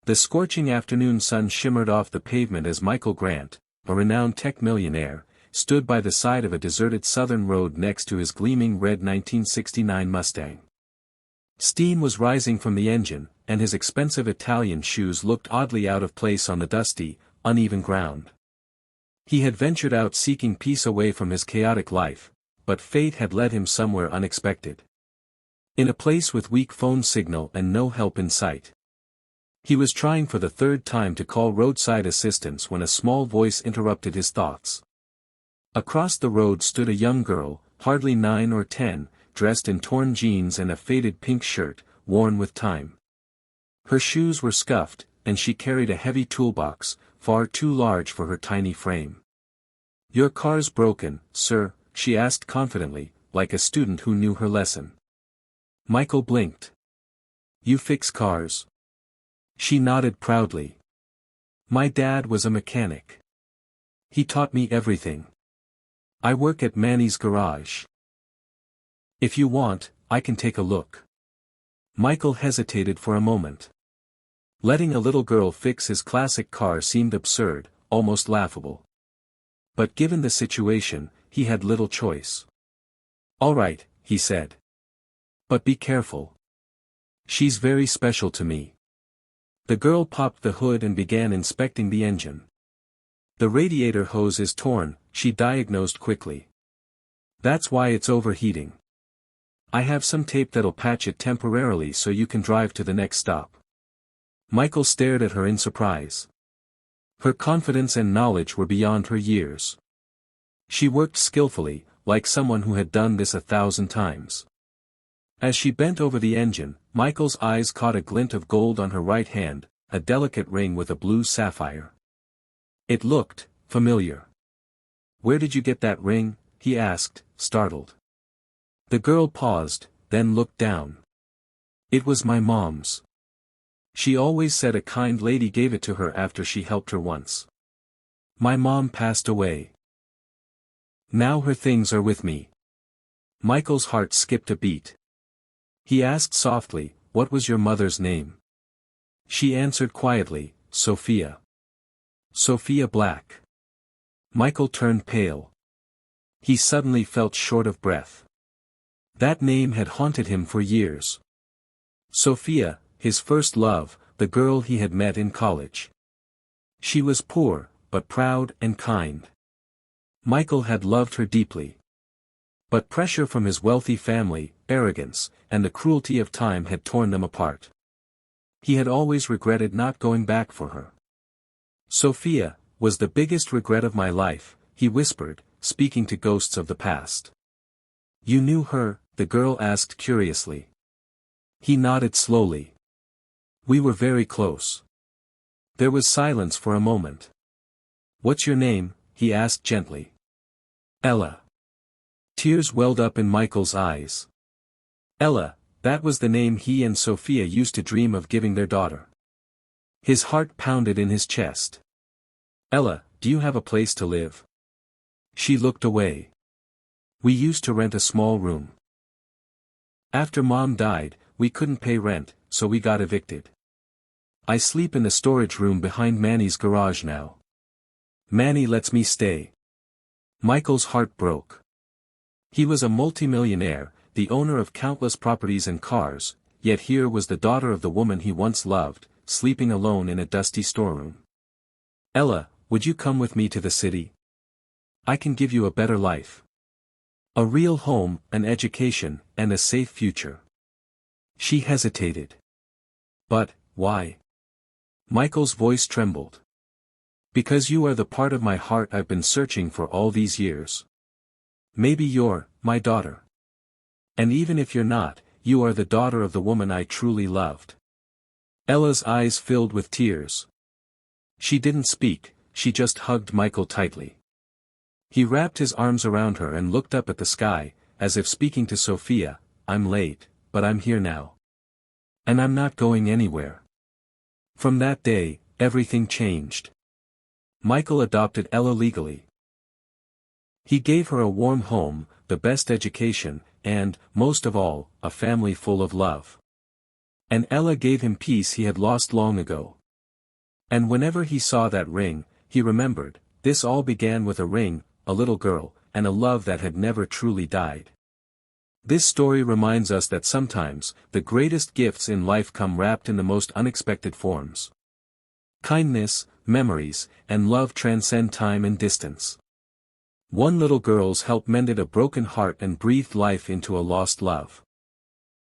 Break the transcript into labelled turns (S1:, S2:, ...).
S1: The scorching afternoon sun shimmered off the pavement as Michael Grant, a renowned tech millionaire, stood by the side of a deserted southern road next to his gleaming red 1969 Mustang. Steam was rising from the engine, and his expensive Italian shoes looked oddly out of place on the dusty, uneven ground. He had ventured out seeking peace away from his chaotic life, but fate had led him somewhere unexpected. In a place with weak phone signal and no help in sight. He was trying for the third time to call roadside assistance when a small voice interrupted his thoughts. Across the road stood a young girl, hardly 9 or 10, dressed in torn jeans and a faded pink shirt, worn with time. Her shoes were scuffed, and she carried a heavy toolbox, far too large for her tiny frame. "Your car's broken, sir," she asked confidently, like a student who knew her lesson. Michael blinked. "You fix cars?" She nodded proudly. "My dad was a mechanic. He taught me everything. I work at Manny's garage. If you want, I can take a look." Michael hesitated for a moment. Letting a little girl fix his classic car seemed absurd, almost laughable. But given the situation, he had little choice. "All right," he said. "But be careful. She's very special to me." The girl popped the hood and began inspecting the engine. "The radiator hose is torn," she diagnosed quickly. "That's why it's overheating. I have some tape that'll patch it temporarily so you can drive to the next stop." Michael stared at her in surprise. Her confidence and knowledge were beyond her years. She worked skillfully, like someone who had done this 1,000 times. As she bent over the engine, Michael's eyes caught a glint of gold on her right hand, a delicate ring with a blue sapphire. It looked familiar. "Where did you get that ring?" he asked, startled. The girl paused, then looked down. "It was my mom's. She always said a kind lady gave it to her after she helped her once. My mom passed away. Now her things are with me." Michael's heart skipped a beat. He asked softly, "What was your mother's name?" She answered quietly, "Sophia." "Sophia Black." Michael turned pale. He suddenly felt short of breath. That name had haunted him for years. Sophia, his first love, the girl he had met in college. She was poor, but proud and kind. Michael had loved her deeply. But pressure from his wealthy family, arrogance, and the cruelty of time had torn them apart. He had always regretted not going back for her. "Sophia was the biggest regret of my life," he whispered, speaking to ghosts of the past. "You knew her?" the girl asked curiously. He nodded slowly. "We were very close." There was silence for a moment. "What's your name?" he asked gently. "Ella." Tears welled up in Michael's eyes. Ella, that was the name he and Sophia used to dream of giving their daughter. His heart pounded in his chest. "Ella, do you have a place to live?" She looked away. "We used to rent a small room. After Mom died, we couldn't pay rent, so we got evicted. I sleep in the storage room behind Manny's garage now. Manny lets me stay." Michael's heart broke. He was a multimillionaire, the owner of countless properties and cars, yet here was the daughter of the woman he once loved, sleeping alone in a dusty storeroom. "Ella, would you come with me to the city? I can give you a better life. A real home, an education, and a safe future." She hesitated. "But, why?" Michael's voice trembled. "Because you are the part of my heart I've been searching for all these years. Maybe you're my daughter. And even if you're not, you are the daughter of the woman I truly loved." Ella's eyes filled with tears. She didn't speak, she just hugged Michael tightly. He wrapped his arms around her and looked up at the sky, as if speaking to Sophia, "I'm late, but I'm here now. And I'm not going anywhere." From that day, everything changed. Michael adopted Ella legally. He gave her a warm home, the best education, and, most of all, a family full of love. And Ella gave him peace he had lost long ago. And whenever he saw that ring, he remembered, this all began with a ring, a little girl, and a love that had never truly died. This story reminds us that sometimes, the greatest gifts in life come wrapped in the most unexpected forms. Kindness, memories, and love transcend time and distance. One little girl's help mended a broken heart and breathed life into a lost love.